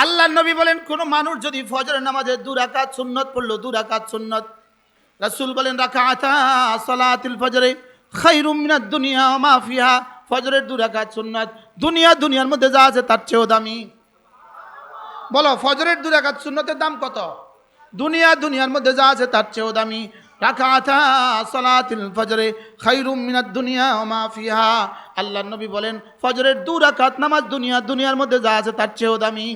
আল্লাহর নবী বলেন কোন মানুষ যদি ফজরের নামাজে 2 রাকাত সুন্নত পড়লো, 2 রাকাত সুন্নত, রাসূল বলেন রাকাতা সালাতুল ফজরে খায়রুম মিনাদ দুনিয়া ওয়া মা ফিহা, ফজরের 2 রাকাত সুন্নত দুনিয়ার মধ্যে যা আছে তার চেয়েও দামি। বলো ফজরের 2 রাকাত সুন্নতের দাম কত? দুনিয়ার মধ্যে যা আছে তার চেয়েও দামি। রাকাতা সালাতুল ফজরে খায়রুম মিনাদ দুনিয়া ওয়া মা ফিহা, আল্লাহর নবী বলেন ফজরের 2 রাকাত নামাজ দুনিয়ার মধ্যে যা আছে তার চেয়েও দামি।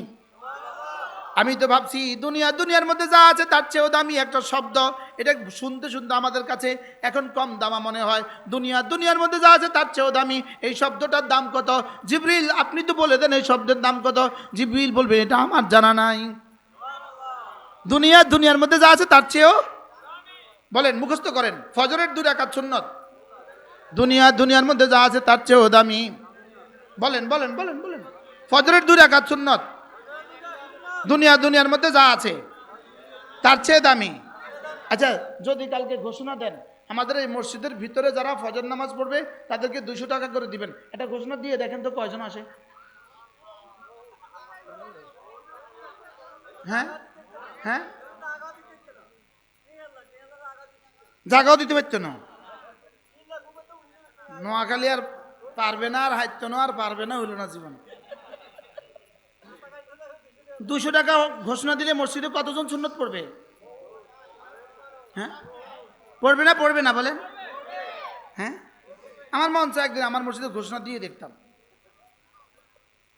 আমি তো ভাবছি দুনিয়ার মধ্যে যা আছে তার চেয়েও দামি একটা শব্দ, এটা শুনতে শুনতে আমাদের কাছে এখন কম দামা মনে হয়। দুনিয়ার মধ্যে যা আছে তার চেয়েও দামি, এই শব্দটার দাম কত? জিবরিল আপনি তো বলে দেন এই শব্দের দাম কত। জিবরিল বলবে এটা আমার জানা নাই। দুনিয়ার মধ্যে যা আছে তার চেয়েও, বলেন মুখস্থ করেন, ফজরের 2 রাকাত সুন্নত দুনিয়ার মধ্যে যা আছে তার চেয়েও দামি। বলেন বলেন বলেন বলেন, ফজরের 2 রাকাত সুন্নত দুনিয়ার মধ্যে যা আছে তার চেয়ে দামি। আচ্ছা যদি কালকে ঘোষণা দেন আমাদের এই মসজিদের ভিতরে যারা ফজর নামাজ পড়বে তাদেরকে 200 টাকা করে দিবেন, এটা ঘোষণা দিয়ে দেখেন তো কয়জন আসে। হ্যাঁ হ্যাঁ, জায়গাও দিতে পারতো না, নোয়াখালী আর পারবে না, আর হাইতো না, আর পারবে না, হইল না জীবন। 200 টাকা ঘোষণা দিলে মসজিদে কতজন সুন্নত পড়বে? হ্যাঁ পড়বে না বলেন? হ্যাঁ, আমার মন চায় একদিন আমার মসজিদে ঘোষণা দিয়ে দেখতাম,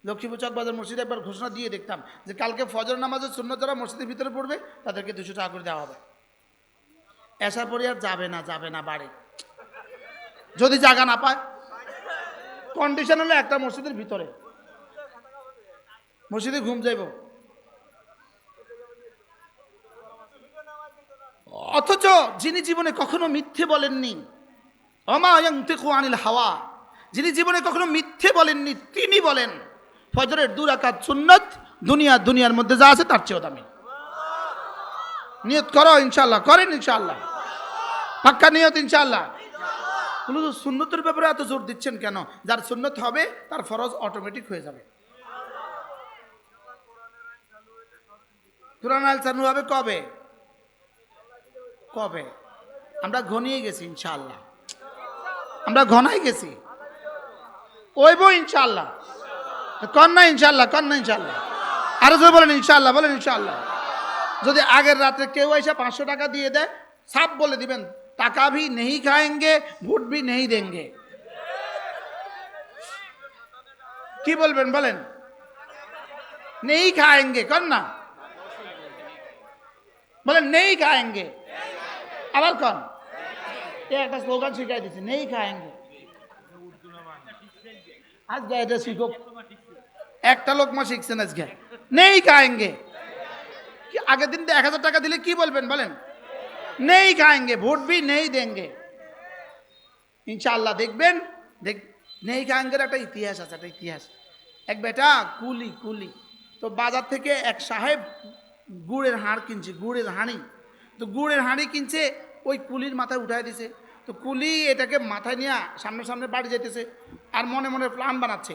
লক্ষ্মীপুর চকবাজার মসজিদে একবার ঘোষণা দিয়ে দেখতাম যে কালকে ফজর নামাজের সুন্নত যারা মসজিদের ভিতরে পড়বে তাদেরকে 200 টাকা করে দেওয়া হবে। এসার পরে আর যাবে না বাড়ি, যদি জায়গা না পায়। কন্ডিশন হলো একটা মসজিদের ভিতরে, মসজিদে ঘুম যাইব, অথচ যিনি জীবনে কখনো মিথ্যে বলেননি, ওমা ইয়ানতিকু আনিল হাওয়া, যিনি জীবনে কখনো মিথ্যে বলেননি তিনি বলেন ফজরের 2 রাকাত সুন্নত দুনিয়ার মধ্যে যা আছে তার চেয়েও দামি। নিয়ত করো ইনশাআল্লাহ, করেন ইনশাআল্লাহ, পাক্কা নিয়ত ইনশাআল্লাহ। সুন্নতের ব্যাপারে এত জোর দিচ্ছেন কেন? যার সুন্নত হবে তার ফরজ অটোমেটিক হয়ে যাবে। কোরআন আইন চালু হবে কবে? আমরা ঘনিয়ে গেছি ইনশাআল্লাহ, আমরা ঘনাই গেছি, ওইব ইনশাআল্লাহ। কন্যা ইনশাআল্লাহ আরো জোরে বলেন ইনশাআল্লাহ, বলেন ইনশাআল্লাহ। যদি আগের রাতে কেউ এসে 500 টাকা দিয়ে দেয়, সাফ বলে দিবেন টাকা ভি नहीं खाएंगे ভোট ভি नहीं देंगे। কি বলবেন বলেন? नहीं खाएंगे, কন্যা বলেন नहीं खाएंगे, আবার কোন একটা স্লোগান শিখাই দিচ্ছি, नहीं खाएंगे। আজকে এটা শিখো, একটা লোকমা শিখছেন আজকে, नहीं खाएंगे। আগের দিন 1000 টাকা দিলে কি বলবেন বলেন? नहीं खाएंगे ভোট भी नहीं देंगे। इंशाल्लाह দেখবেন, नहीं खाएंगे একটা ইতিহাস আছে, একটা ইতিহাস। এক বেটা কুলি তো বাজার থেকে এক সাহেব গুড়ের হাঁড় কিনছে, গুড়ের হাঁড়ি। তো গুড়ের হাঁড়ি কিনছে, ওই কুলির মাথায় উঠায় দিছে। তো কুলি এটাকে মাথায় নিয়ে সামনে বাড়ি যেতেছে আর মনে মনে প্ল্যান বানাচ্ছে,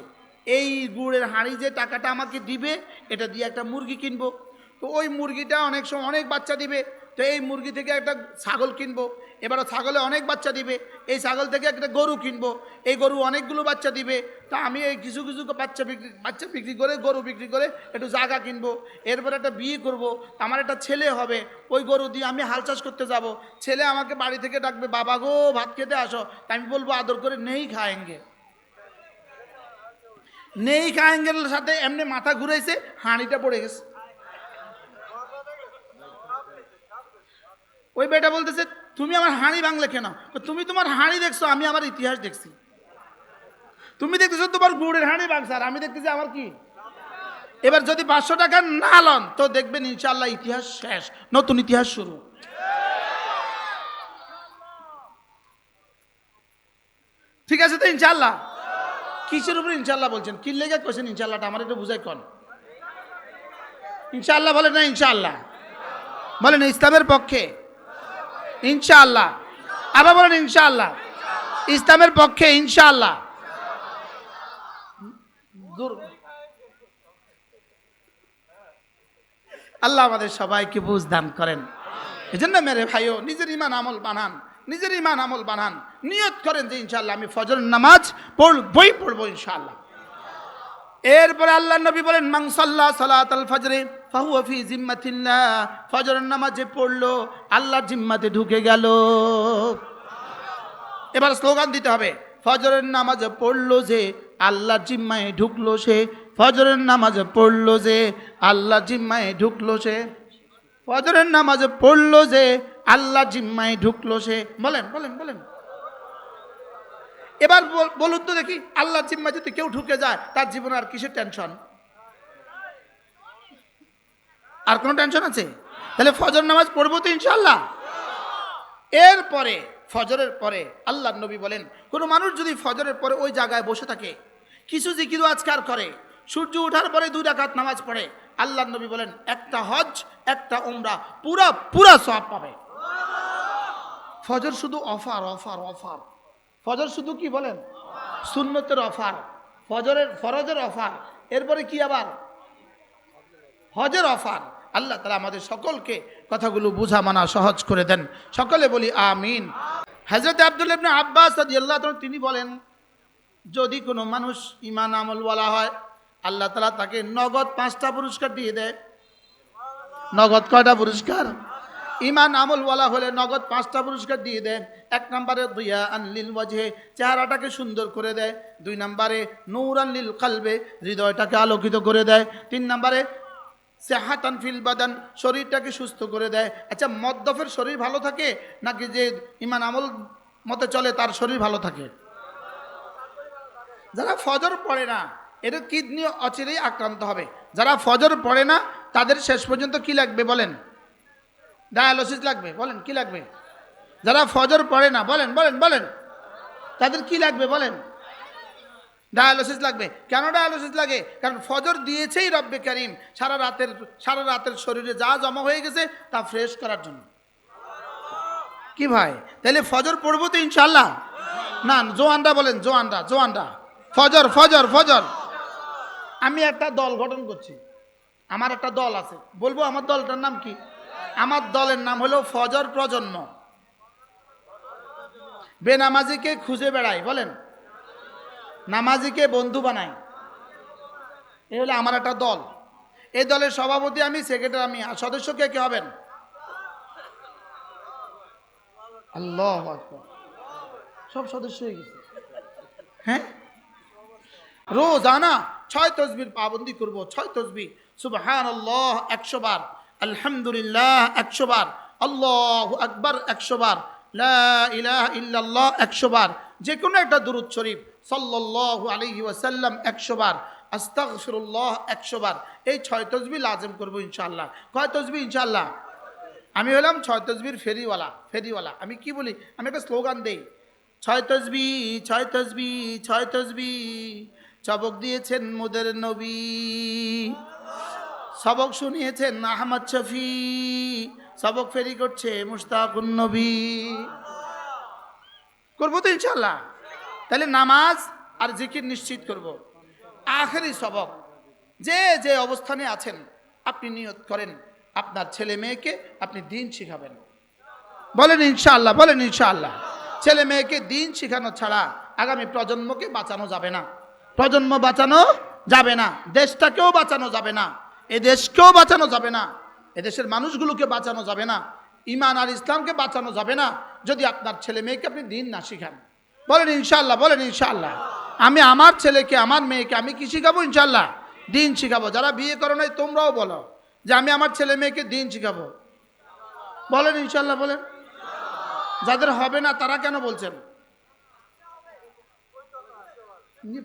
এই গুড়ের হাঁড়ি যে টাকাটা আমাকে দিবে এটা দিয়ে একটা মুরগি কিনবো। তো ওই মুরগিটা অনেক সময় অনেক বাচ্চা দিবে, তো এই মুরগি থেকে একটা ছাগল কিনবো, এবারে ছাগলে অনেক বাচ্চা দিবে, এই ছাগল থেকে একটা গরু কিনবো, এই গরু অনেকগুলো বাচ্চা দিবে। তা আমি এই কিছু বাচ্চা বিক্রি করে, গরু বিক্রি করে একটু জায়গা কিনবো, এরপর একটা বিয়ে করব, আমার একটা ছেলে হবে, ওই গরু দিয়ে আমি হাল চাষ করতে যাব। ছেলে আমাকে বাড়ি থেকে ডাকবে, বাবা গো ভাত খেতে আসো, তা আমি বলবো আদর করে নেই খাएंगे। নেই খাएंगे সাথে এমনি মাথা ঘুরাইছে, হাঁড়িটা পড়ে গেছে। ওই বেটা বলতেছে তুমি আমার হাঁড়ি ভাঙলে কেন? তুমি তোমার হাঁড়ি দেখছো, আমি আমার ইতিহাস দেখছি। তুমি দেখতেছো তোমার গুড়ের হাঁড়ি ভাঙছে, আর আমি দেখতেছি আমার কি। এবার যদি 500 টাকা না লন তো দেখবেন ইনশাআল্লাহ ইতিহাস শেষ, নতুন ইতিহাস শুরু। ঠিক আছে তো ইনশাআল্লাহ? কিসের উপরে ইনশাআল্লাহ বলছেন? কি লেগে কোশ্চেন ইনশাআল্লাহটা আমার একটু বুঝাই কোন। ইনশাআল্লাহ বলেন না ইনশাআল্লাহ, বলেন ইসলামের পক্ষে ইনশাআল্লাহ, আবার বলেন ইনশাআল্লাহ, ইসলামের পক্ষে ইনশাআল্লাহ। আল্লাহ আমাদের সবাইকে বুঝ দান করেন। এজন্য মেরে ভাইও নিজের ইমান আমল বানান, নিজের ইমান আমল বানান, নিয়ত করেন যে ইনশাআল্লাহ আমি ফজর নামাজ পড়বো ইনশাআল্লাহ। এরপরে আল্লাহ নবী বলেন মান সাল্লা সালাতাল ফজরে ফাহুয়া ফি জিম্মাতিল্লাহ, ফজরের নামাজ যে পড়লো আল্লাহর জিম্মাতে ঢুকে গেল। এবার স্লোগান দিতে হবে, ফজরের নামাজ পড়লো যে আল্লাহর জিম্মায় ঢুকলো সে, ফজরের নামাজ পড়লো যে আল্লাহর জিম্মায় ঢুকলো সে, ফজরের নামাজ পড়লো যে আল্লাহর জিম্মায় ঢুকলো সে। বলেন বলেন বলেন। এবার বলুন তো দেখি, আল্লাহর জিম্মায় যদি কেউ ঢুকে যায় তার জীবনে আর কিসের টেনশন? আর কোনো টেনশন আছে? তাহলে ফজর নামাজ পড়বো তো ইনশাআল্লাহ। এরপরে ফজরের পরে আল্লাহর নবী বলেন কোন মানুষ যদি ফজরের পরে ওই জায়গায় বসে থাকে, কিছু জিকির আজকার করে, সূর্য ওঠার পরে 2 রাকাত নামাজ পড়ে, আল্লাহর নবী বলেন একটা হজ একটা উমরা পুরা সওয়াব পাবে। ফজর শুধু অফার অফার অফার, ফজর শুধু কি বলেন সুন্নতের অফার, ফরজের অফার, এরপরে কি আবার হজের অফার। আল্লাহ তাআলা আমাদের সকলকে কথাগুলো বুঝা মানা সহজ করে দেন, সকলে বলি আমিন। হযরত আব্দুল্লাহ ইবনে আব্বাস রাদিয়াল্লাহু তাআলা তিনি বলেন যদি কোনো মানুষ ঈমান আমলওয়ালা হয় আল্লাহ তাআলা তাকে নগদ 5টা পুরস্কার দিয়ে দেয়। নগদ কয়টা পুরস্কার? ঈমান আমলওয়ালা হলে নগদ 5টা পুরস্কার দিয়ে দেয়। 1 নম্বরে দুইয়া আনলিল ওয়াজহে, চেহারাটাকে সুন্দর করে দেয়। 2 নম্বরে নূরান লিল কলবে, হৃদয়টাকে আলোকিত করে দেয়। 3 নম্বরে সিহাতান ফিল বাদান, শরীরটাকে সুস্থ করে দেয়। আচ্ছা, মদ্যফের শরীর ভালো থাকে নাকি যে ঈমান আমল মতে চলে তার শরীর ভালো থাকে? যারা ফজর পড়ে না এদের কিডনি অচিরেই আক্রান্ত হবে। যারা ফজর পড়ে না তাদের শেষ পর্যন্ত কি লাগবে বলেন? ডায়ালিসিস লাগবে। বলেন কি লাগবে? যারা ফজর পড়ে না বলেন বলেন বলেন তাদের কি লাগবে বলেন? ডায়ালিসিস লাগবে। কেন ডায়ালিসিস লাগে? কারণ ফজর দিয়েছেই রব্বে কারীম সারা রাতের শরীরে যা জমা হয়ে গেছে তা ফ্রেশ করার জন্য। কি ভাই, তাহলে ফজর পড়বো তো ইনশাআল্লাহ? না, জোয়ানরা বলেন, জোয়ানরা ফজর ফজর ফজর। আমি একটা দল গঠন করছি, আমার একটা দল আছে, বলবো আমার দলটার নাম কি? আমার দলের নাম হলো ফজর প্রজন্ম। বেনামাজিকে খুঁজে বেড়াই, বলেন নামাজিকে বন্ধু বানাই। এই হলো আমার একটা দল। এই দলের সভাপতি আমি, সেক্রেটারি আমি, আর সদস্য কে কে হবেন? আল্লাহু আকবার, সব সদস্য হয়ে গেছে। হ্যাঁ, রোজানা 6 তাসবিহ পাবন্দি করব। 6 তাসবিহ সুবহানাল্লাহ 100 বার, আলহামদুলিল্লাহ 100 বার, আল্লাহু আকবার 100 বার, লা ইলাহা ইল্লাল্লাহ 100 বার, যে কোনো একটা দুরূদ শরীফ সাল্লাল্লাহু আলাইহি ওয়াসাল্লাম 100 বার, আস্তাগফিরুল্লাহ 100 বার। এই 6 তাসবিহ লাজিম করব ইনশাআল্লাহ। কয় তাসবিহ ইনশাআল্লাহ? আমি হলাম 6 তাসবিহর ফেরিওয়ালা। আমি কি বলি? আমি একটা স্লোগান দেই, 6 তাসবিহ 6 তাসবিহ 6 তাসবিহ, সবক দিয়েছেন মোদের নবী, সবক শুনিয়েছেন আহমদ শফি, সবক ফেরি করছে মুশতাকুন নবী। করবো তো ইনশাআল্লাহ। তাহলে নামাজ আর জিকির নিশ্চিত করব। আখেরি সবক, যে অবস্থানে আছেন আপনি নিয়ত করেন আপনার ছেলে মেয়েকে আপনি দ্বীন শিখাবেন। বলেন ইনশাআল্লাহ, বলেন ইনশাআল্লাহ। ছেলে মেয়েকে দ্বীন শিখানো ছাড়া আগামী প্রজন্মকে বাঁচানো যাবে না। প্রজন্ম বাঁচানো যাবে না, দেশটাকেও বাঁচানো যাবে না, এ দেশকেও বাঁচানো যাবে না, এদেশের মানুষগুলোকে বাঁচানো যাবে না, ঈমান আর ইসলামকে বাঁচানো যাবে না যদি আপনার ছেলে মেয়েকে আপনি দ্বীন না শিখান। বলেন ইনশাআল্লাহ, বলেন ইনশাআল্লাহ। আমি আমার ছেলেকে আমার মেয়েকে আমি কি শিখাবো? ইনশাআল্লাহ দ্বীন শিখাবো। যারা বিয়ে করো নাই তোমরাও বলো যে আমি আমার ছেলে মেয়েকে দ্বীন শিখাবো। বলেন ইনশাআল্লাহ, বলেন। যাদের হবে না তারা কেন বলছেন?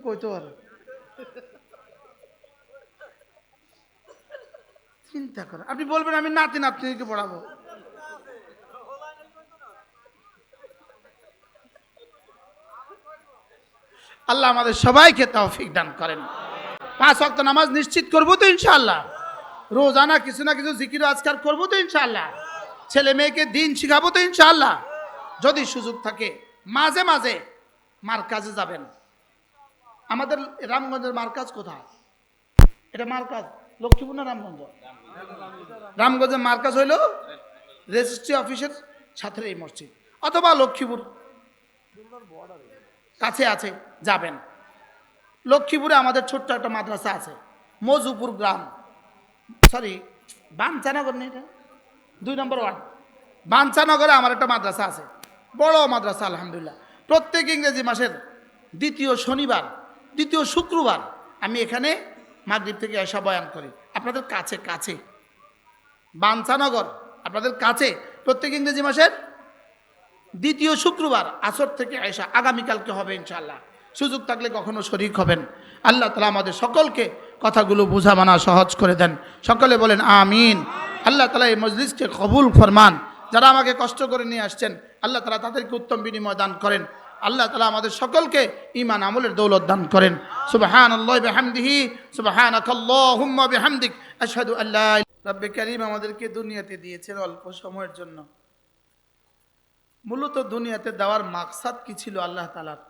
কইতে পারে, চিন্তা করে আপনি বলবেন আমি নাতিকে পড়াবো। আল্লাহ আমাদের সবাইকে তৌফিক দান করেন। 5 ওয়াক্ত নামাজ নিশ্চিত করবো তো ইনশাআল্লাহ। রোজানা কিছু না কিছু জিকির আজকার করবো তো ইনশাআল্লাহ। ছেলে মেয়েকে দ্বীন শিখাবো তো ইনশাআল্লাহ। যদি সুযোগ থাকে মাঝে মাঝে মারকাজে যাবেন। আমাদের রামগঞ্জের মারকাজ কোথায়? এটা মারকাজ লক্ষ্মীপুর না রামগঞ্জ? রামগঞ্জের মার্কাজ হইল রেজিস্ট্রি অফিসের সাথে এই মসজিদ, অথবা লক্ষ্মীপুর কাছে আছে, যাবেন। লক্ষ্মীপুরে আমাদের ছোট্ট একটা মাদ্রাসা আছে, মজুপুর গ্রাম, সরি বাঞ্চানগর নেই, এটা 2 নম্বর ওয়ার্ড, বাঞ্চানগরে আমার একটা মাদ্রাসা আছে, বড় মাদ্রাসা আলহামদুলিল্লাহ। প্রত্যেক ইংরেজি মাসের দ্বিতীয় শনিবার, দ্বিতীয় শুক্রবার আমি এখানে মাগরিব থেকে এশা বয়ান করি। আপনাদের কাছে কাছে বাঞ্চানগর, আপনাদের কাছে প্রত্যেক ইংরেজি মাসের দ্বিতীয় শুক্রবার আসর থেকে এশা, আগামীকালকে হবে ইনশাআল্লাহ। সুযোগ থাকলে কখনো শরীক হবেন। আল্লাহ তাআলা আমাদের সকলকে কথাগুলো বোঝা মানা সহজ করে দেন। সকলে বলেন আমিন। আল্লাহ তাআলা এই মজলিসকে কবুল ফরমান। যারা আমাকে কষ্ট করে নিয়ে আসছেন, আল্লাহ তাআলা তাদেরকে উত্তম বিনিময় দান করেন। আল্লাহ তাআলা আমাদের সকলকে ঈমান আমলের দৌলত দান করেন। সুবহানাল্লাহি বিহামদিহি, সুবহানাকাল্লাহুম্মা বিহামদিক, আশহাদু আল্লা ইলাহা ইল্লা। রব্বে কারীম আমাদেরকে দুনিয়াতে দিয়েছেন অল্প সময়ের জন্য। মূলত দুনিয়াতে দেওয়ার মাকসাদ কি ছিল আল্লাহ তাআলার?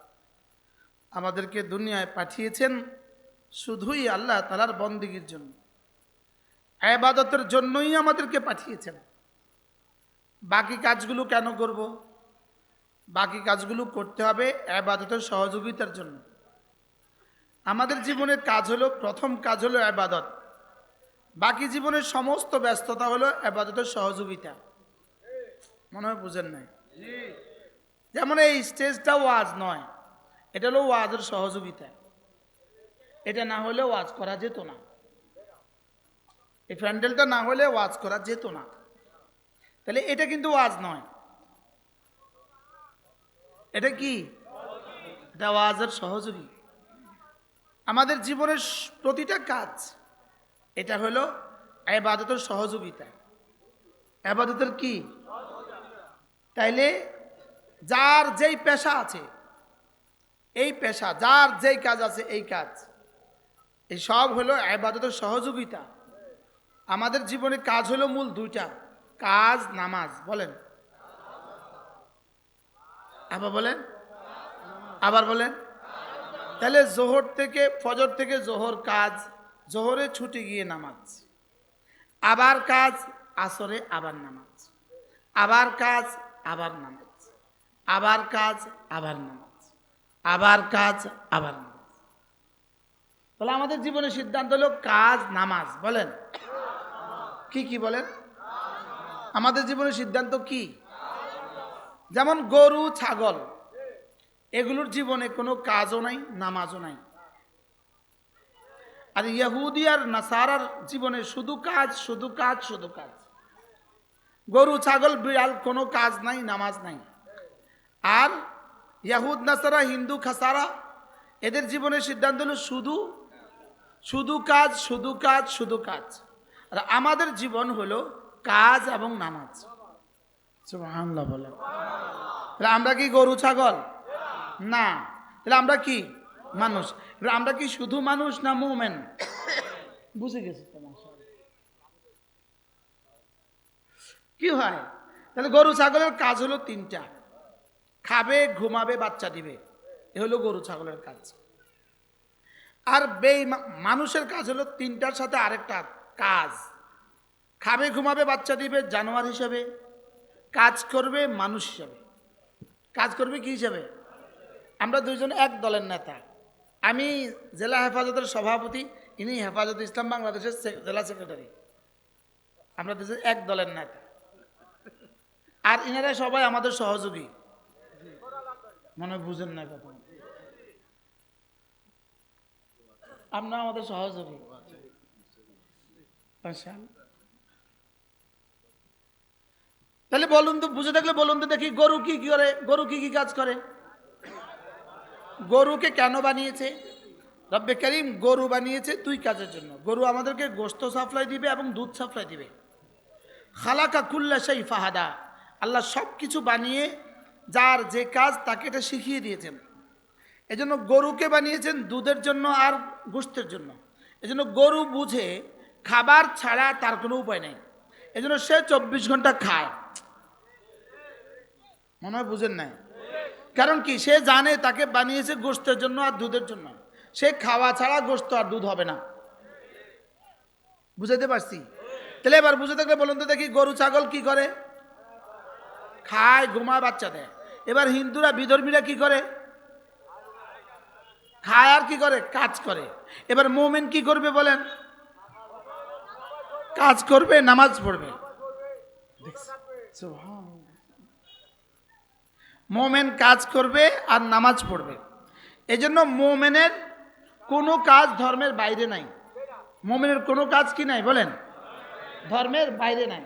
আমাদেরকে দুনিয়ায় পাঠিয়েছেন শুধুই আল্লাহ তাআলার বন্দেগীর জন্য, ইবাদতের জন্যই আমাদেরকে পাঠিয়েছেন। বাকি কাজগুলো কেন করব? বাকি কাজগুলো করতে হবে ইবাদতের সহযোগিতার জন্য। আমাদের জীবনের কাজ হলো, প্রথম কাজ হলো ইবাদত। বাকি জীবনের সমস্ত ব্যস্ততা হলো ইবাদতের সহযোগিতা। মনে হয় বুঝেন নাই? যেমন এই স্টেজটা ওয়াজ নয়, এটা হলো ওয়াজের সহযোগিতা। এটা না হলে ওয়াজ করা যেত না, এই প্যান্ডেলটা না হলে ওয়াজ করা যেত না। তাহলে এটা কিন্তু ওয়াজ নয়, এটা কি? এটা ওয়াজের সহযোগী। আমাদের জীবনের প্রতিটা কাজ এটা হলো ইবাদতের সহযোগিতা। ইবাদতের কি? তাইলে যার যেই পেশা আছে, এই পেশা, যার যেই কাজ আছে, এই কাজ, এই সব হলো ইবাদতের সহযোগিতা। আমাদের জীবনে কাজ হলো মূল 2টা, কাজ, নামাজ। বলেন, আবার বলেন, আবার বলেন। তাহলে জোহর থেকে, ফজর থেকে জোহর কাজ, জোহরে ছুটে গিয়ে নামাজ, আবার কাজ, আসরে আবার নামাজ, আবার কাজ, আবার নামাজ, আবার কাজ, আবার নামাজ, আবার কাজ, আবার নামাজ। তাহলে আমাদের জীবনের সিদ্ধান্ত হলো কাজ, নামাজ। বলেন কি কি বলেন? আমাদের জীবনের সিদ্ধান্ত কি? যেমন গরু, ছাগল, এগুলোর জীবনে কোনো কাজও নাই, নামাজও নাই। আর ইহুদি আর নাসারার জীবনে শুধু কাজ, শুধু কাজ, শুধু কাজ। গরু, ছাগল, বিড়াল, কোনো কাজ নাই, নামাজ নাই। আর ইহুদ, নাসারা, হিন্দু, খাসারা, এদের জীবনের সিদ্ধান্ত হলো শুধু শুধু কাজ, শুধু কাজ, শুধু কাজ। আর আমাদের জীবন হলো কাজ এবং নামাজ। সুবহানাল্লাহ বলেন। তাহলে আমরা কি গরু, ছাগল? না। তাহলে আমরা কি? মানুষ। আমরা কি শুধু মানুষ না মুমিন? বুঝে গেছি তো? কি হয়? তাহলে গরু ছাগলের কাজ হলো 3টা, খাবে, ঘুমাবে, বাচ্চা দিবে। এ হলো গরু ছাগলের কাজ। আর মানুষের কাজ হলো 3টার সাথে আরেকটা কাজ, খাবে, ঘুমাবে, বাচ্চা দিবে, জানোয়ার হিসাবে কাজ করবে, মানুষ হিসাবে কাজ করবে। কি হিসাবে? আমরা দুইজন এক দলের নেতা। আমি জেলা হেফাজতের সভাপতি, ইনি হেফাজত ইসলাম বাংলাদেশের জেলা সেক্রেটারি। আমরা দুজন এক দলের নেতা, আর ইনারা সবাই আমাদের সহযোগী। মনে বুঝেন না কথা? আমরা আমাদের সহযোগী। তাহলে বলুন তো, বুঝে থাকলে বলুন তো দেখি, গরু কি করে? গরু কি কি কাজ করে? গরুকে কেন বানিয়েছে রব্বে কারীম? গরু বানিয়েছে 2 কাজের জন্য। গরু আমাদেরকে গোশত সাপ্লাই দিবে এবং দুধ সাপ্লাই দিবে। খালাকা কুল্লা শাই ফাহাদা, আল্লাহ সব কিছু বানিয়ে যার যে কাজ তাকে এটা শিখিয়ে দিয়েছেন। এজন্য গরুকে বানিয়েছেন দুধের জন্য আর গোশতের জন্য। এজন্য গরু বুঝে খাবার ছাড়া তার কোনো উপায় নেই, এজন্য সে 24 ঘন্টা খায়। মনে হয় বুঝেন নাই? কারণ কি? সে জানে তাকে বানিয়েছে গোশতের জন্য আর দুধের জন্য। সে খাওয়া ছাড়া গোশত আর দুধ হবে না। বুঝাইতে পারছি? তাহলে এবার বুঝে থাকলে বলুন তো দেখি, গরু ছাগল কি করে? খায়, ঘুমায়, বাচ্চা দেয়। এবার হিন্দুরা বিধর্মীরা কি করে? খায় আর কি করে? কাজ করে। এবার মুমিন কি করবে বলেন? কাজ করবে, নামাজ পড়বে। মুমিন কাজ করবে আর নামাজ পড়বে। এজন্য মুমিনের কোনো কাজ ধর্মের বাইরে নাই। মুমিনের কোনো কাজ কি নাই বলেন? ধর্মের বাইরে নাই।